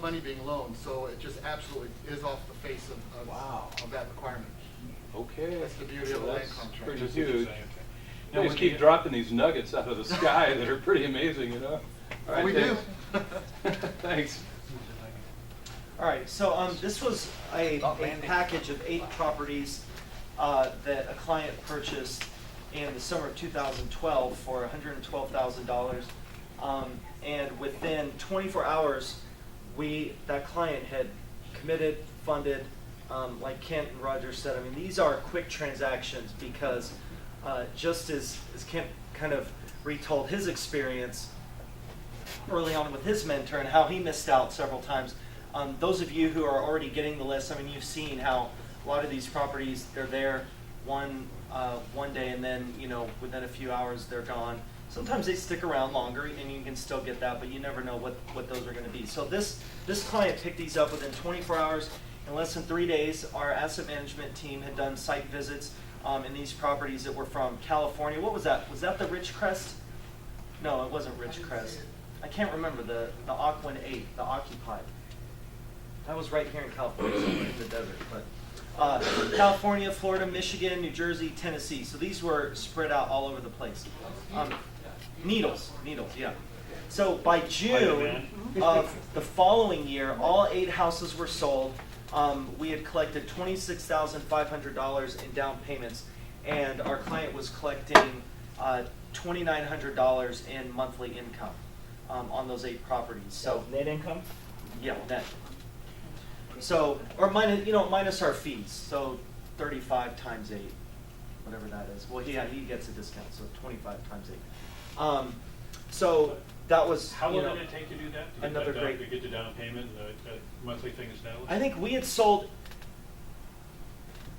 money being loaned, so it just absolutely is off the face of that requirement. Okay. That's the beauty of the land contract. Pretty huge. Now, You just keep dropping these nuggets out of the sky that are pretty amazing, you know? All right, We do. Thanks. All right, so this was a package of 8 properties that a client purchased in the summer of 2012 for $112,000. And within 24 hours, that client had committed, funded, like Kent and Roger said. I mean, these are quick transactions because just as Kent kind of retold his experience early on with his mentor and how he missed out several times, those of you who are already getting the list, I mean, you've seen how a lot of these properties, they're there one day and then, you know, within a few hours they're gone. Sometimes they stick around longer and you can still get that, but you never know what those are going to be. So this client picked these up within 24 hours. In less than 3 days, our asset management team had done site visits in these properties that were from California. What was that? Was that the Ridgecrest? No, it wasn't Ridgecrest. I can't remember, the Aquan 8, the Occupied. That was right here in California, somewhere in the desert. But California, Florida, Michigan, New Jersey, Tennessee. So these were spread out all over the place. Needles, yeah. So by June of the following year, all 8 houses were sold. We had collected $26,500 in down payments, and our client was collecting $2,900 in monthly income on those 8 properties. So net income? Yeah, net. So, or minus our fees. So 35 times 8, whatever that is. Well, he gets a discount, so 25 times 8. So that was. How long did it take to do that? To another get great. To get the down payment, the monthly thing established? I think we had sold.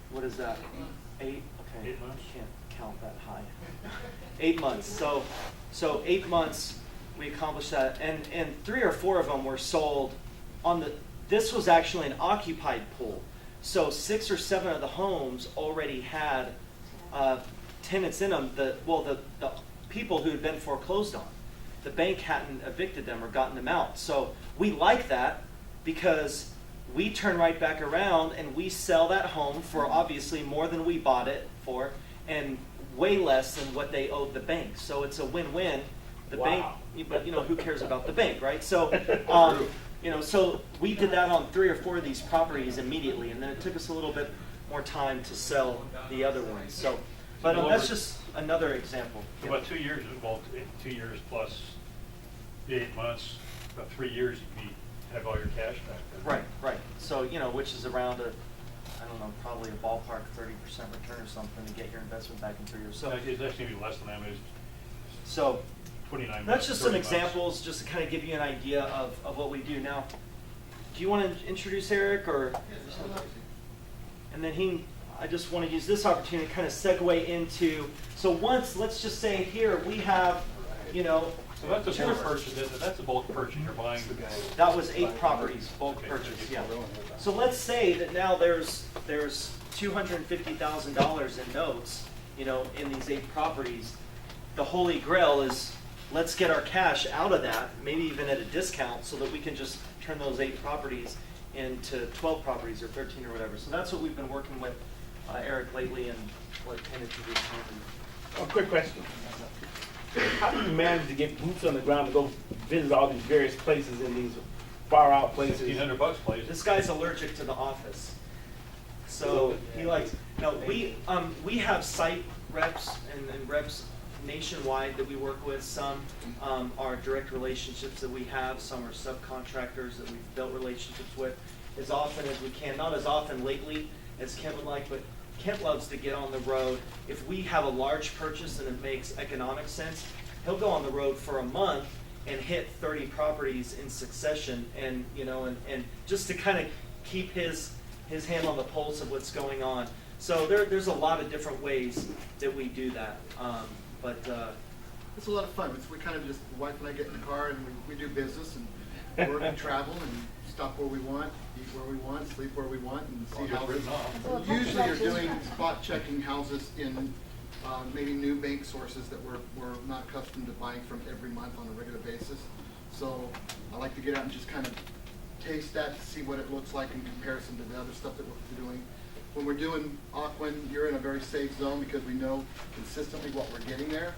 What is that? 8. Okay. 8 months. I can't count that high. 8 months. So 8 months we accomplished that, and 3 or 4 of them were sold on the. This was actually an occupied pool. So 6 or 7 of the homes already had tenants in them. The people who had been foreclosed on. The bank hadn't evicted them or gotten them out. So we like that because we turn right back around and we sell that home for obviously more than we bought it for and way less than what they owed the bank. So it's a win-win. The bank, but you know, who cares about the bank, right? So you know, so we did that on 3 or 4 of these properties immediately, and then it took us a little bit more time to sell the other ones. So, but that's just another example. So about 2 years, well, 2 years plus the 8 months, about 3 years, you have all your cash back then. Right. So, you know, which is around I don't know, probably a ballpark 30% return or something to get your investment back in 3 years. So It's actually going to be less than that. So 29 months. that's just some 30 months. examples, just to kind of give you an idea of what we do now. Do you want to introduce Eric, or? And then I just want to use this opportunity to kind of segue into, so once, let's just say here, we have, you know. So that's a bulk purchase, that's a bulk purchase, you're buying. That was 8 properties, bulk purchase, yeah. So let's say that now there's $250,000 in notes, you know, in these 8 properties. The holy grail is, let's get our cash out of that, maybe even at a discount, so that we can just turn those 8 properties into 12 properties or 13 or whatever. So that's what we've been working with Eric lately, and what kind of introduce him. A quick question. How do you manage to get boots on the ground to go visit all these various places in these far out places? $1,500 place. This guy's allergic to the office, so he likes. No, we have site reps and reps nationwide that we work with. Some are direct relationships that we have. Some are subcontractors that we've built relationships with as often as we can. Not as often lately as Kent would like, but Kent loves to get on the road. If we have a large purchase and it makes economic sense, he'll go on the road for a month and hit 30 properties in succession, and you know, and just to kind of keep his hand on the pulse of what's going on. So there's a lot of different ways that we do that. But it's a lot of fun. We kind of just, the wife and I get in the car and we do business and work and travel and stop where we want, eat where we want, sleep where we want, and see how we usually are doing spot checking houses in maybe new bank sources that we're not accustomed to buying from every month on a regular basis. So I like to get out and just kind of taste that to see what it looks like in comparison to the other stuff that we're doing. When we're doing Aquin, you're in a very safe zone because we know consistently what we're getting there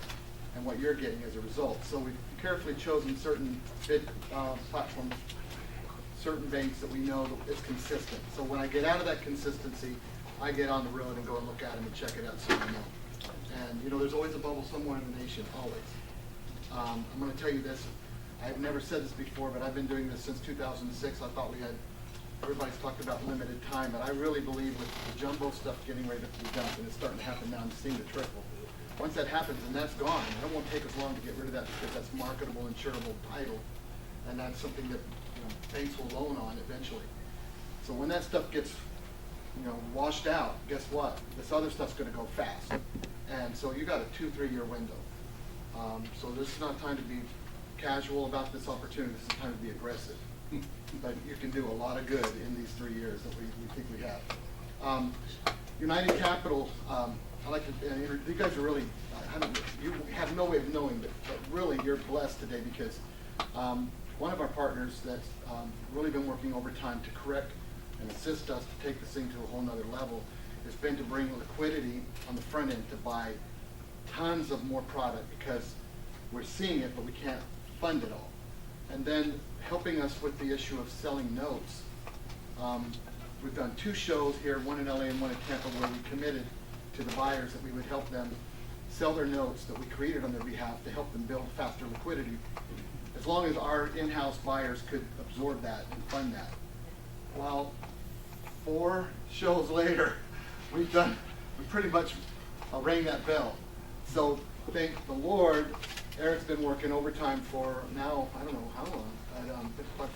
and what you're getting as a result. So we've carefully chosen certain bid platforms, certain banks that we know is consistent. So when I get out of that consistency, I get on the road and go and look at them and check it out so I know. And you know, there's always a bubble somewhere in the nation, always. I'm going to tell you this. I've never said this before, but I've been doing this since 2006. I thought we had, everybody's talked about limited time, but I really believe with the jumbo stuff getting ready to be dumped, and it's starting to happen now, I'm seeing the trickle. Once that happens and that's gone, it won't take us long to get rid of that because that's marketable, insurable title, and that's something that banks will loan on eventually. So when that stuff gets washed out, guess what? This other stuff's going to go fast, and so you got a 2-3 year window. So this is not time to be casual about this opportunity. This is time to be aggressive. But you can do a lot of good in these 3 years that we think we have. United Capital, I like to, you guys are really, you have no way of knowing, but really you're blessed today because one of our partners that's really been working overtime to correct and assist us to take this thing to a whole nother level has been to bring liquidity on the front end to buy tons of more product because we're seeing it, but we can't fund it all. And then helping us with the issue of selling notes. We've done 2 shows here, one in LA and one in Tampa, where we committed to the buyers that we would help them sell their notes that we created on their behalf to help them build faster liquidity, as long as our in-house buyers could absorb that and fund that. Well, 4 shows later, we pretty much rang that bell. So thank the Lord, Eric's been working overtime for now, I don't know how long, quite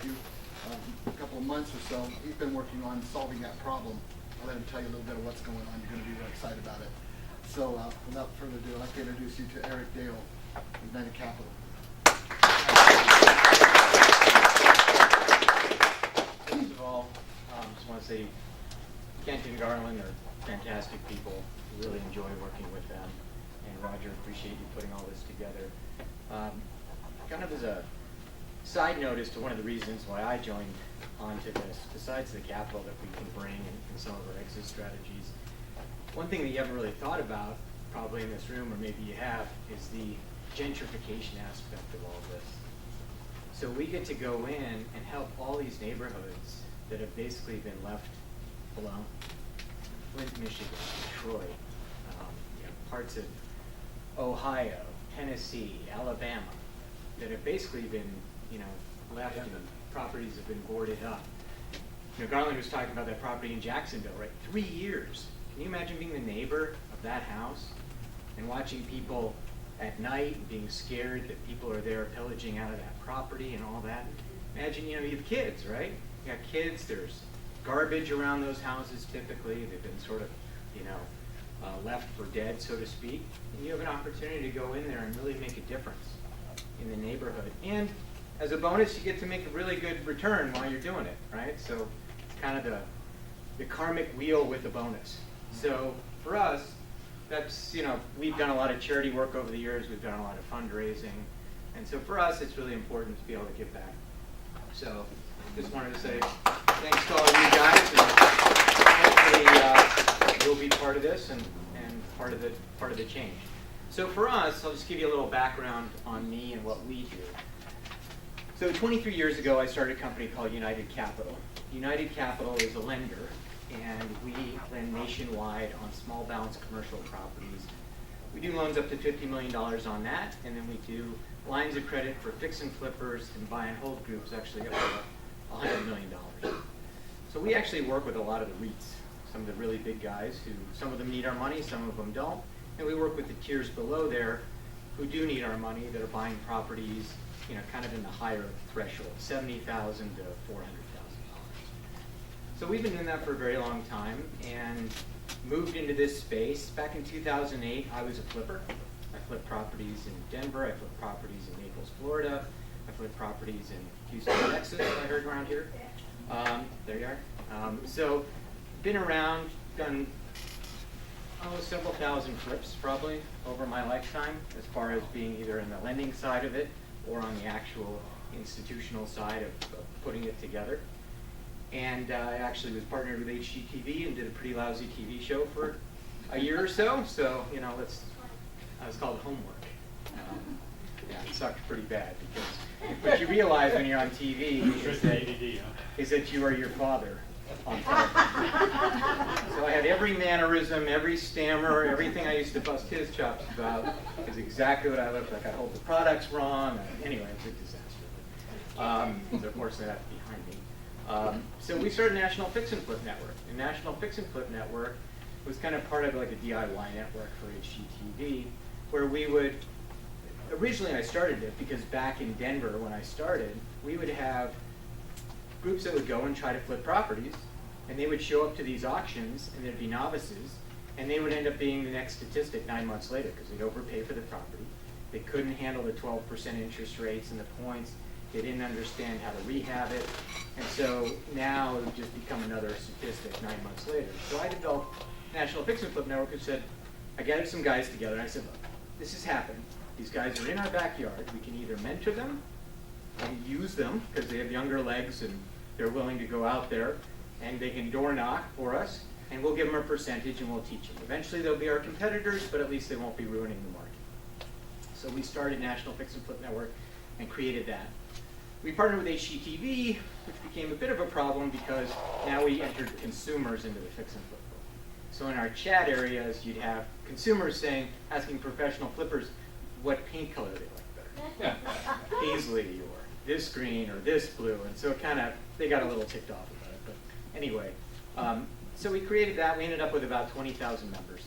a couple of months or so. He's been working on solving that problem. I'll let him tell you a little bit of what's going on. You're going to be really excited about it. So without further ado, I'd like to introduce you to Eric Dale from United Capital. First of all, just want to say Kent and Garland are fantastic people. Really enjoy working with them. And Roger, appreciate you putting all this together. Kind of as a side note as to one of the reasons why I joined onto this, besides the capital that we can bring in some of our exit strategies, one thing that you haven't really thought about, probably in this room, or maybe you have, is the gentrification aspect of all this. So we get to go in and help all these neighborhoods that have basically been left alone. Flint, Michigan, Detroit, parts of Ohio, Tennessee, Alabama, that have basically been, left and properties have been boarded up. Garland was talking about that property in Jacksonville, right? 3 years. Can you imagine being the neighbor of that house and watching people at night and being scared that people are there pillaging out of that property and all that? Imagine, you have kids, right? You got kids, there's garbage around those houses typically. They've been sort of, left for dead, so to speak. And you have an opportunity to go in there and really make a difference in the neighborhood. And as a bonus, you get to make a really good return while you're doing it, right? So it's kind of the karmic wheel with a bonus. So for us, that's, we've done a lot of charity work over the years. We've done a lot of fundraising. And so for us, it's really important to be able to give back. So just wanted to say thanks to all of you guys. And hopefully you'll be part of this and part of the change. So for us, I'll just give you a little background on me and what we do. So 23 years ago, I started a company called United Capital. United Capital is a lender, and we lend nationwide on small balance commercial properties. We do loans up to $50 million on that, and then we do lines of credit for fix and flippers and buy and hold groups actually up to $100 million. So we actually work with a lot of the REITs, some of the really big guys who, some of them need our money, some of them don't. And we work with the tiers below there who do need our money, that are buying properties, kind of in the higher threshold, $70,000 to $400,000. So we've been doing that for a very long time and moved into this space. Back in 2008, I was a flipper. I flipped properties in Denver. I flipped properties in Naples, Florida. I flipped properties in Houston, Texas, I heard around here. There you are. So been around, done several thousand flips probably over my lifetime, as far as being either in the lending side of it or on the actual institutional side of putting it together. And I actually was partnered with HGTV and did a pretty lousy TV show for a year or so. So, you know, it's called homework. Yeah, it sucked pretty bad because what you realize when you're on TV is that you are your father on television. So I had every mannerism, every stammer, everything I used to bust his chops about is exactly what I looked like. I hold the products wrong. Anyway, it's a disaster. So of course that's behind me. So we started National Fix and Flip Network. And National Fix and Flip Network was kind of part of like a DIY network for HGTV, where we would, originally I started it because back in Denver when I started, we would have groups that would go and try to flip properties, and they would show up to these auctions, and there'd be novices, and they would end up being the next statistic 9 months later because they'd overpay for the property. They couldn't handle the 12% interest rates and the points. They didn't understand how to rehab it. And so now it would just become another statistic 9 months later. So I developed National Fix and Flip Network and said, I gathered some guys together and I said, look, this has happened. These guys are in our backyard. We can either mentor them and use them because they have younger legs and they're willing to go out there and they can door knock for us, and we'll give them a percentage and we'll teach them. Eventually they'll be our competitors, but at least they won't be ruining the market. So we started National Fix and Flip Network and created that. We partnered with HGTV, which became a bit of a problem because now we entered consumers into the fix and flip world. So in our chat areas, you'd have consumers asking professional flippers what paint color they like better. Paisley or this green or this blue, and so they got a little ticked off about it. But anyway, so we created that. We ended up with about 20,000 members,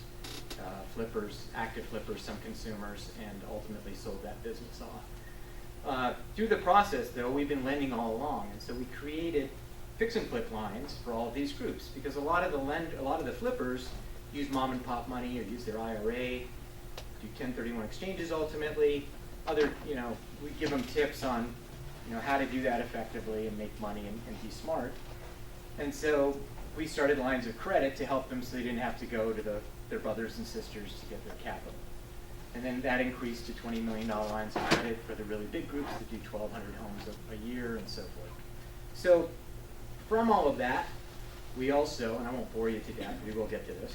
flippers, active flippers, some consumers, and ultimately sold that business off. Through the process, though, we've been lending all along, and so we created fix and flip lines for all of these groups because a lot of the flippers use mom and pop money or use their IRA, do 1031 exchanges ultimately. We give them tips on how to do that effectively and make money and be smart. And so we started lines of credit to help them so they didn't have to go to their brothers and sisters to get their capital. And then that increased to $20 million lines of credit for the really big groups that do 1,200 homes a year and so forth. So from all of that, we also, and I won't bore you to death, we will get to this,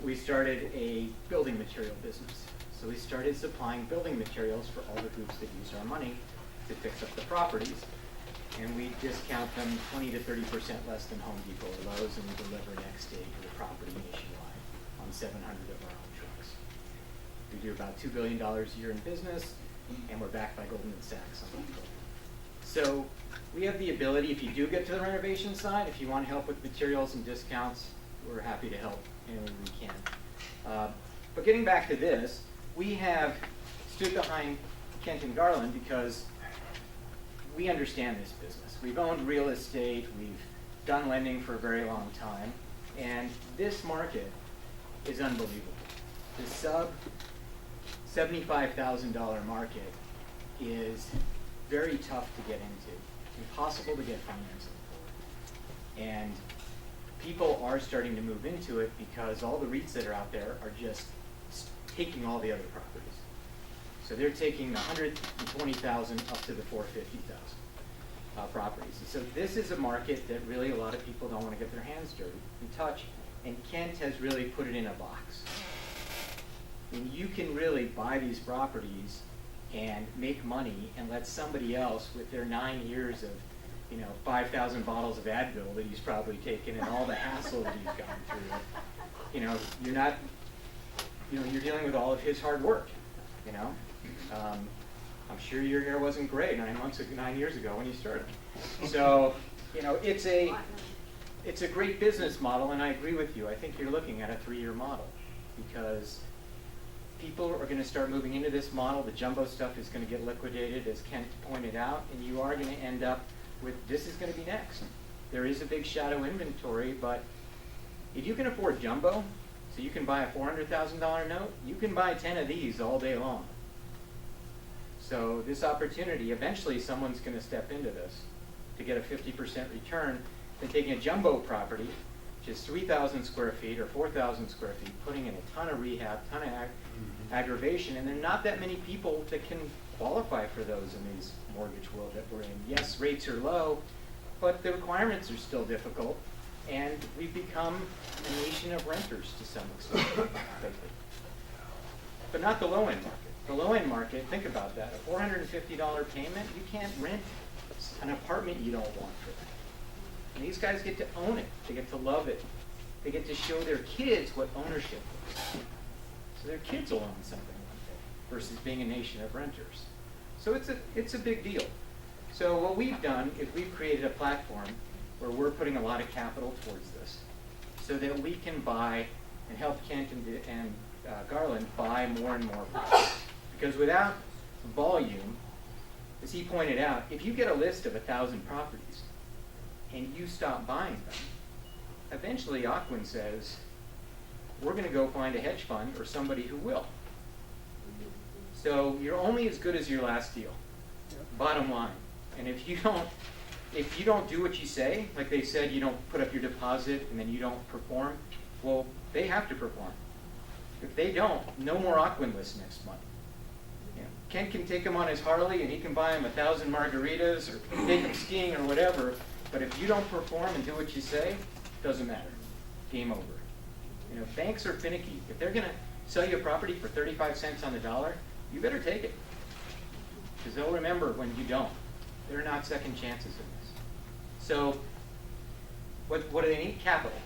we started a building material business. So we started supplying building materials for all the groups that use our money to fix up the properties. And we discount them 20 to 30% less than Home Depot or Lowe's, and we deliver next day to the property nationwide on 700 of our own trucks. We do about $2 billion a year in business, and we're backed by Goldman Sachs on that program. So we have the ability, if you do get to the renovation side, if you want help with materials and discounts, we're happy to help any way we can. But getting back to this, we have stood behind Kent and Garland because we understand this business. We've owned real estate, we've done lending for a very long time, and this market is unbelievable. The sub $75,000 market is very tough to get into, impossible to get financing for. And people are starting to move into it because all the REITs that are out there are just taking all the other properties. So they're taking the 120,000 up to the 450,000 properties. And so this is a market that really a lot of people don't want to get their hands dirty and touch. And Kent has really put it in a box. And you can really buy these properties and make money and let somebody else with their 9 years of 5,000 bottles of Advil that he's probably taken and all the hassle that he's gone through. You're not, you're dealing with all of his hard work. I'm sure your hair wasn't gray 9 years ago when you started. So, it's a great business model, and I agree with you. I think you're looking at a 3-year model because people are going to start moving into this model. The jumbo stuff is going to get liquidated, as Kent pointed out, and you are going to end up with this is going to be next. There is a big shadow inventory, but if you can afford jumbo, so you can buy a $400,000 note, you can buy 10 of these all day long. So this opportunity, eventually someone's going to step into this to get a 50% return than taking a jumbo property, which is 3,000 square feet or 4,000 square feet, putting in a ton of rehab, ton of aggravation, and there are not that many people that can qualify for those in these mortgage world that we're in. Yes, rates are low, but the requirements are still difficult, and we've become a nation of renters to some extent lately. But not the low-end market. The low-end market, think about that, a $450 payment, you can't rent an apartment you don't want for that. And these guys get to own it, they get to love it, they get to show their kids what ownership is. So their kids will own something one day versus being a nation of renters. So it's a big deal. So what we've done is we've created a platform where we're putting a lot of capital towards this so that we can buy and help Kent and Garland buy more and more properties. Because without volume, as he pointed out, if you get a list of 1,000 properties and you stop buying them, eventually Ocwen says, we're going to go find a hedge fund or somebody who will. So you're only as good as your last deal, bottom line. And if you don't do what you say, like they said, you don't put up your deposit and then you don't perform, well, they have to perform. If they don't, no more Ocwen lists next month. You know, Ken can take him on his Harley and he can buy him 1,000 margaritas or take him skiing or whatever, but if you don't perform and do what you say, it doesn't matter. Game over. You know, banks are finicky. If they're going to sell you a property for 35 cents on the dollar, you better take it. Because they'll remember when you don't. There are not second chances in this. So what do they need? Capital.